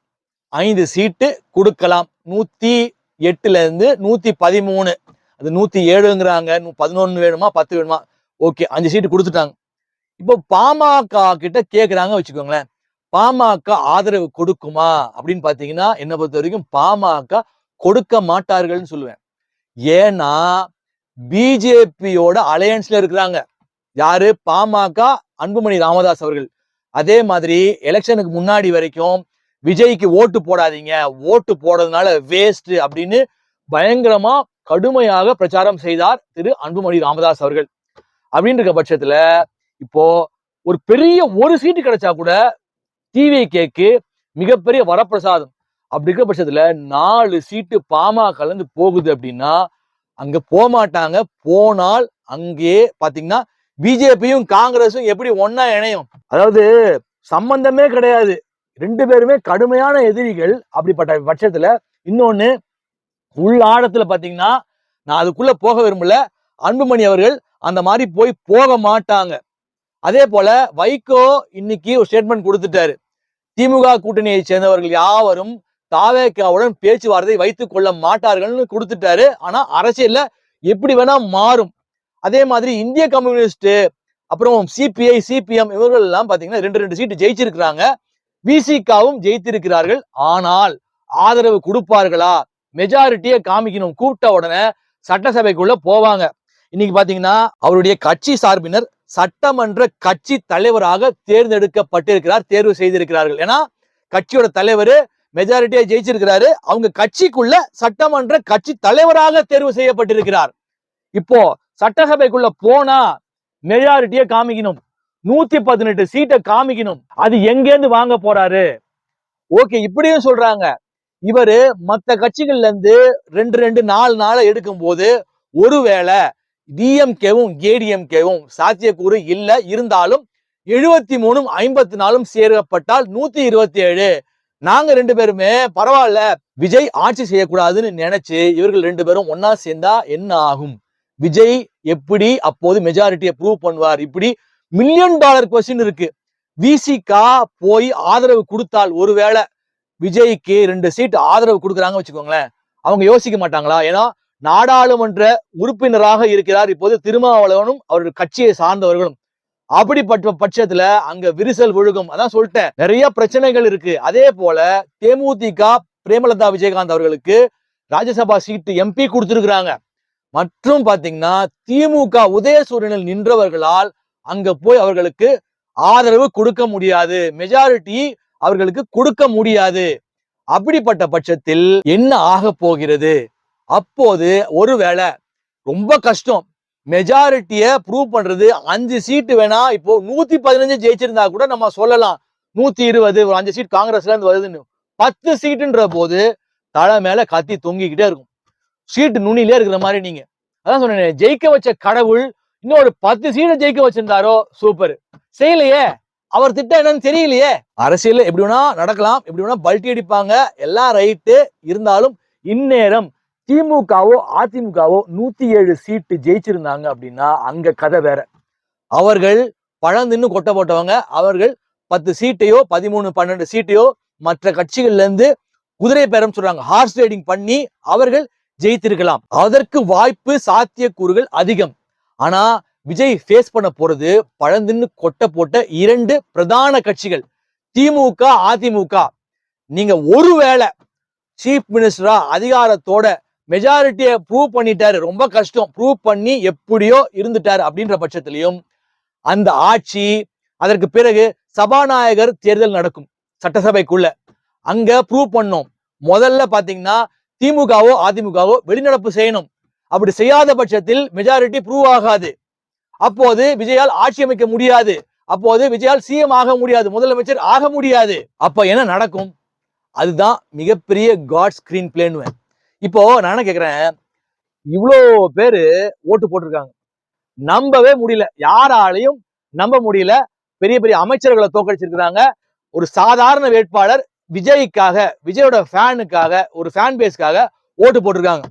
5 சீட்டு கொடுக்கலாம். 108ல இருந்து 113, அது 107ங்கிறாங்க. 11 வேணுமா 10 வேணுமா? ஓகே, 5 சீட்டு கொடுத்துட்டாங்க. இப்போ பாமக கிட்ட கேக்குறாங்க வச்சுக்கோங்களேன், பாமக ஆதரவு கொடுக்குமா அப்படின்னு பாத்தீங்கன்னா, என்ன பொறுத்த வரைக்கும் பாமக கொடுக்க மாட்டார்கள்னு சொல்லுவேன். ஏன்னா பிஜேபியோட அலையன்ஸ்ல இருக்கிறாங்க. யாரு? பாமக, அன்புமணி ராமதாஸ் அவர்கள். அதே மாதிரி எலெக்ஷனுக்கு முன்னாடி வரைக்கும் விஜய்க்கு ஓட்டு போடாதீங்க, ஓட்டு போடுறதுனால வேஸ்ட் அப்படின்னு பயங்கரமா கடுமையாக பிரச்சாரம் செய்தார் திரு அன்புமணி ராமதாஸ் அவர்கள். அப்படின்னு இருக்க பட்சத்துல இப்போ ஒரு பெரிய ஒரு சீட்டு கிடைச்சா கூட டிவிகேக்கு மிகப்பெரிய வரப்பிரசாதம். அப்படி இருக்க பட்சத்துல 4 சீட்டு பாமக இருந்து போகுது அப்படின்னா அங்க போக மாட்டாங்க. போனால் அங்கே பாத்தீங்கன்னா பிஜேபியும் காங்கிரஸும் எப்படி ஒன்னா இணையும்? அதாவது சம்பந்தமே கிடையாது, 2 பேருமே கடுமையான எதிரிகள். அப்படிப்பட்ட பட்சத்துல இன்னொன்னு உள்ளாழத்துல பாத்தீங்கன்னா, நான் அதுக்குள்ள போக விரும்பல, அன்புமணி அவர்கள் அந்த மாதிரி போக மாட்டாங்க. அதே போல வைகோ இன்னைக்கு ஒரு ஸ்டேட்மெண்ட் கொடுத்துட்டாரு. திமுக கூட்டணியை சேர்ந்தவர்கள் யாவரும் தாவேகாவுடன் பேச்சுவார்த்தை வைத்துக் கொள்ள மாட்டார்கள்னு கொடுத்துட்டாரு. ஆனா அரசியல்ல எப்படி வேணா மாறும். அதே மாதிரி இந்திய கம்யூனிஸ்ட், அப்புறம் சிபிஐ, சிபிஎம் இவர்கள் எல்லாம் பாத்தீங்கன்னா 2 சீட்டு ஜெயிச்சிருக்கிறாங்க. விசிகாவும் ஜெயித்திருக்கிறார்கள். ஆனால் ஆதரவு கொடுப்பார்களா? மெஜாரிட்டியை காமிக்கணும். கூப்பிட்ட உடனே சட்டசபைக்குள்ள போவாங்க. இன்னைக்கு பாத்தீங்கன்னா அவருடைய கட்சி சார்பினர் சட்டமன்ற கட்சி தலைவராக தேர்ந்தெடுக்கப்பட்டிருக்கிறார், தேர்வு செய்திருக்கிறார்கள். ஏன்னா கட்சியோட தலைவர் மெஜாரிட்டியா ஜெயிச்சிருக்கிறாரு. அவங்க கட்சிக்குள்ள சட்டமன்ற கட்சி தலைவராக தேர்வு செய்யப்பட்டிருக்கிறார். இப்போ சட்டசபைக்குள்ள போனா மெஜாரிட்டியை காமிக்கணும், 118 சீட்டை காமிக்கணும். அது எங்கேருந்து வாங்க போறாரு? ஓகே, இப்படியும் சொல்றாங்க. இவரு மற்ற கட்சிகள்ல இருந்து 2 4 எடுக்கும் போது ஒருவேளை டிஎம்கேவும் ஏடிஎம்கேவும் சாத்தியக்கூறு இல்ல, இருந்தாலும் 73 54 சேர்க்கப்பட்டால் 127. நாங்க 2 பேருமே பரவாயில்ல, விஜய் ஆட்சி செய்யக்கூடாதுன்னு நினைச்சு இவர்கள் 2 பேரும் ஒன்னா சேர்ந்தா என்ன ஆகும்? விஜய் எப்படி அப்போது மெஜாரிட்டியை ப்ரூவ் பண்ணுவார்? இப்படி $1 மில்லியன் கொஸ்டின் இருக்கு. விசிகா போய் ஆதரவு கொடுத்தால், ஒருவேளை விஜய்க்கு 2 சீட் ஆதரவு கொடுக்குறாங்க வச்சுக்கோங்களேன், அவங்க யோசிக்க மாட்டாங்களா? ஏன்னா நாடாளுமன்ற உறுப்பினராக இருக்கிறார் இப்போது திருமாவளவனும் அவருடைய கட்சியை சார்ந்தவர்களும். அப்படிப்பட்ட பட்சத்துல அங்க விரிசல் விழுகும். அதான் சொல்லிட்டேன், நிறைய பிரச்சனைகள் இருக்கு. அதே போல தேமுதிக பிரேமலதா விஜயகாந்த் அவர்களுக்கு ராஜ்யசபா சீட்டு எம்பி கொடுத்திருக்கிறாங்க. மற்றும் பாத்தீங்கன்னா திமுக உதயசூரியனில் நின்றவர்களால் அங்க போய் அவர்களுக்கு ஆதரவு கொடுக்க முடியாது, மெஜாரிட்டி அவர்களுக்கு கொடுக்க முடியாது. அப்படிப்பட்ட பட்சத்தில் என்ன ஆக போகிறது? அப்போது ஒருவேளை ரொம்ப கஷ்டம், மெஜாரிட்டியை ப்ரூவ் பண்றது. 5 சீட்டு வேணா, இப்போ 115 ஜெயிச்சிருந்தா கூட நம்ம சொல்லலாம் 120, ஒரு 5 சீட் காங்கிரஸ்ல இருந்து வருதுன்னு. 10 சீட்டுன்ற போது தலை மேல கத்தி தொங்கிக்கிட்டே இருக்கும், சீட்டு நுனிலே இருக்கிற மாதிரி. நீங்க அதான் சொன்னேன், ஜெயிக்க வச்ச கடவுள் இன்னும் ஒரு 10 சீட்டை ஜெயிக்க வச்சிருந்தாரோ சூப்பர். செய்யலையே, அவர் திட்டம் என்னன்னு தெரியலையே. அரசியல் எப்படி வேணா நடக்கலாம், எப்படி வேணா பல்ட்டி அடிப்பாங்க, எல்லாம் ரைட்டு. இருந்தாலும் இந்நேரம் திமுகவோ அதிமுகவோ 107 சீட்டு ஜெயிச்சிருந்தாங்க அப்படின்னா அங்க கதை வேற. அவர்கள் பழந்தின்னு கொட்டை போட்டவங்க, அவர்கள் 10 சீட்டையோ 13 12 சீட்டையோ மற்ற கட்சிகள்ல இருந்து குதிரை பேரம் சொல்றாங்க, ஹார்ஸ் ரைடிங் பண்ணி அவர்கள் ஜெயித்திருக்கலாம். அதற்கு வாய்ப்பு, சாத்தியக்கூறுகள் அதிகம். ஆனா விஜய் ஃபேஸ் பண்ண போறது பழந்தின்னு கொட்டை போட்ட 2 பிரதான கட்சிகள், திமுக அதிமுக. நீங்க ஒருவேளை சீஃப் மினிஸ்டரா அதிகாரத்தோட மெஜாரிட்டியை ப்ரூவ் பண்ணிட்டாரு, ரொம்ப கஷ்டம், ப்ரூவ் பண்ணி எப்படியோ இருந்துட்டாரு அப்படின்ற பட்சத்திலையும் அந்த ஆட்சி அதற்கு பிறகு சபாநாயகர் தேர்தல் நடக்கும் சட்டசபைக்குள்ள. அங்க ப்ரூவ் பண்ணோம். முதல்ல பாத்தீங்கன்னா திமுகவோ அதிமுகவோ வெளிநடப்பு செய்யணும். அப்படி செய்யாத பட்சத்தில் மெஜாரிட்டி ப்ரூவ் ஆகாது. அப்போது விஜயால் ஆட்சி அமைக்க முடியாது. அப்போது விஜயால் சிஎம் ஆக முடியாது, முதலமைச்சர் ஆக முடியாது. அப்ப என்ன நடக்கும்? அதுதான் மிகப்பெரிய காட் ஸ்கிரீன் பிளேன்னு. இப்போ நான் என்ன கேக்குறேன், இவ்வளோ பேரு ஓட்டு போட்டிருக்காங்க, நம்பவே முடியல, யாராலையும் நம்ப முடியல. பெரிய பெரிய அமைச்சர்களை தோக்கடிச்சிருக்கிறாங்க. ஒரு சாதாரண வேட்பாளர் விஜய்க்காக, விஜயோட ஃபேனுக்காக, ஒரு ஃபேன் பேஸ்க்காக ஓட்டு போட்டிருக்காங்க.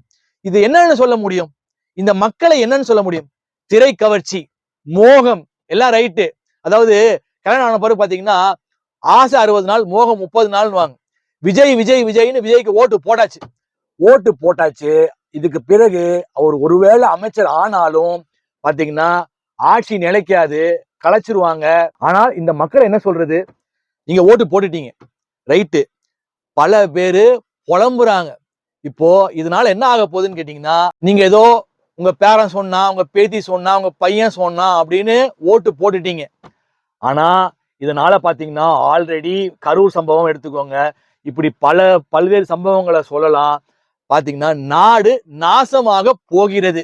இது என்னன்னு சொல்ல முடியும்? இந்த மக்களை என்னன்னு சொல்ல முடியும்? திரை கவர்ச்சி, மோகம் எல்லாம் ரைட்டு. அதாவது கல்யாணம் ஆன பிறகு பாத்தீங்கன்னா ஆசை 60 நாள், மோகம் 30 நாள் வாங்க. விஜய் விஜய் விஜய்னு விஜய்க்கு ஓட்டு போட்டாச்சு. இதுக்கு பிறகு அவர் ஒருவேளை அமைச்சர் ஆனாலும் பாத்தீங்கன்னா ஆட்சி நிலைக்காது, கலைச்சிருவாங்க. ஆனால் இந்த மக்கள் என்ன சொல்றது? நீங்க ஓட்டு போட்டுட்டீங்க, ரைட்டு. பல பேரு புலம்புறாங்க. இப்போ இதனால என்ன ஆக போகுதுன்னு கேட்டீங்கன்னா, நீங்க ஏதோ உங்க பேரன் சொன்னா, உங்க பேத்தி சொன்னா, உங்க பையன் சொன்னா அப்படின்னு ஓட்டு போட்டுட்டீங்க. ஆனா இதனால பாத்தீங்கன்னா ஆல்ரெடி கரூர் சம்பவம் எடுத்துக்கோங்க, இப்படி பல்வேறு சம்பவங்களை சொல்லலாம். பாத்தீங்கன்னா நாடு நாசமாக போகிறது.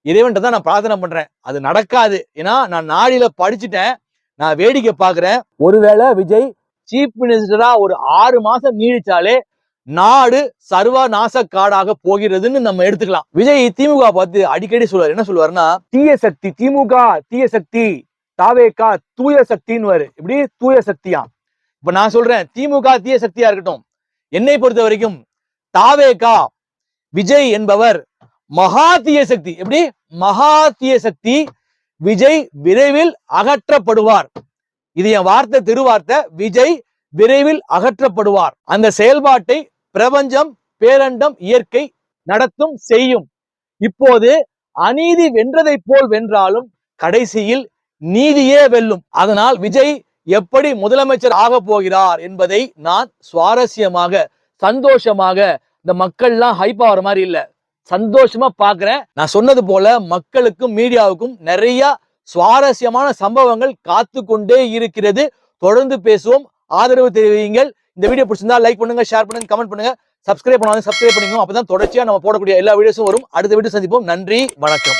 இறைவன்ட்ட தான் நான் பிரார்த்தனை பண்றேன், அது நடக்காது. ஏன்னா நான் நாடில படிச்சுட்டேன், நான் வேடிக்கை பாக்குறேன். ஒருவேளை விஜய் சீஃப் மினிஸ்டரா ஒரு 6 மாசம் நீடிச்சாலே நாடு சர்வநாச காடாக போகிறதுன்னு நம்ம எடுத்துக்கலாம். விஜய் திமுக பார்த்து அடிக்கடி சொல்லுவார். என்ன சொல்லுவாருன்னா, தீய சக்தி திமுக, தீய சக்தி தாவேகா, தூய சக்தின்னு. இப்படி தூய சக்தியா? இப்ப நான் சொல்றேன், திமுக தீய சக்தியா இருக்கட்டும், என்னை பொறுத்த வரைக்கும் தாவேகா விஜய் என்பவர் மகா தீய சக்தி. எப்படி? மகா தீய சக்தி. விஜய் விரைவில் அகற்றப்படுவார். இது என் வார்த்தை, திருவார்த்தை. விஜய் விரைவில் அகற்றப்படுவார். அந்த செயல்பாட்டை பிரபஞ்சம், பேரண்டம், இயற்கை நடத்தும் செய்யும். இப்போது அநீதி வென்றதை போல் வென்றாலும் கடைசியில் நீதியே வெல்லும். அதனால் விஜய் எப்படி முதலமைச்சர் ஆக போகிறார் என்பதை நான் சுவாரஸ்யமாக, சந்தோஷமாக, இந்த மக்கள்லாம் ஹைப் ஆகிற மாதிரி இல்ல, சந்தோஷமா பாக்குறேன். நான் சொன்னது போல மக்களுக்கும் மீடியாவுக்கும் நிறைய சுவாரஸ்யமான சம்பவங்கள் காத்து கொண்டே இருக்கிறது. தொடர்ந்து பேசுவோம், ஆதரவு தெரிவியுங்கள். இந்த வீடியோ பிடிச்சிருந்தா லைக் பண்ணுங்க, ஷேர் பண்ணுங்க, கமெண்ட் பண்ணுங்க, சப்ஸ்கிரைப் பண்ணாலும் சப்ஸ்கிரைப் பண்ணிக்கோங்க. அப்பதான் தொடர்ச்சியா நம்ம போடக்கூடிய எல்லா வீடியோஸும் வரும். அடுத்த வீடியோ சந்திப்போம். நன்றி, வணக்கம்.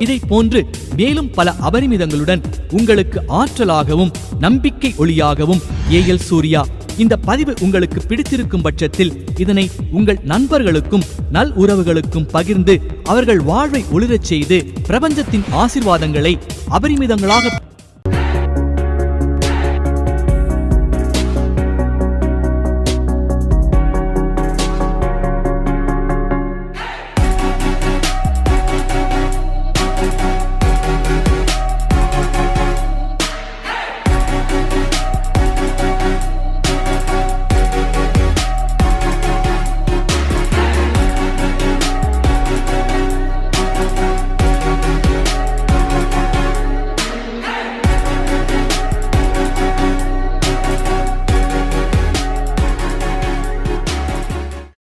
இதை போன்று மேலும் பல அபரிமிதங்களுடன் உங்களுக்கு ஆற்றலாகவும் நம்பிக்கை ஒளியாகவும் ஏஎல் சூர்யா. இந்த பதிவு உங்களுக்கு பிடித்திருக்கும் பட்சத்தில் இதனை உங்கள் நண்பர்களுக்கும் நல் உறவுகளுக்கும் பகிர்ந்து அவர்கள் வாழ்வை ஒளிரச் செய்து பிரபஞ்சத்தின் ஆசீர்வாதங்களை அபரிமிதங்களாக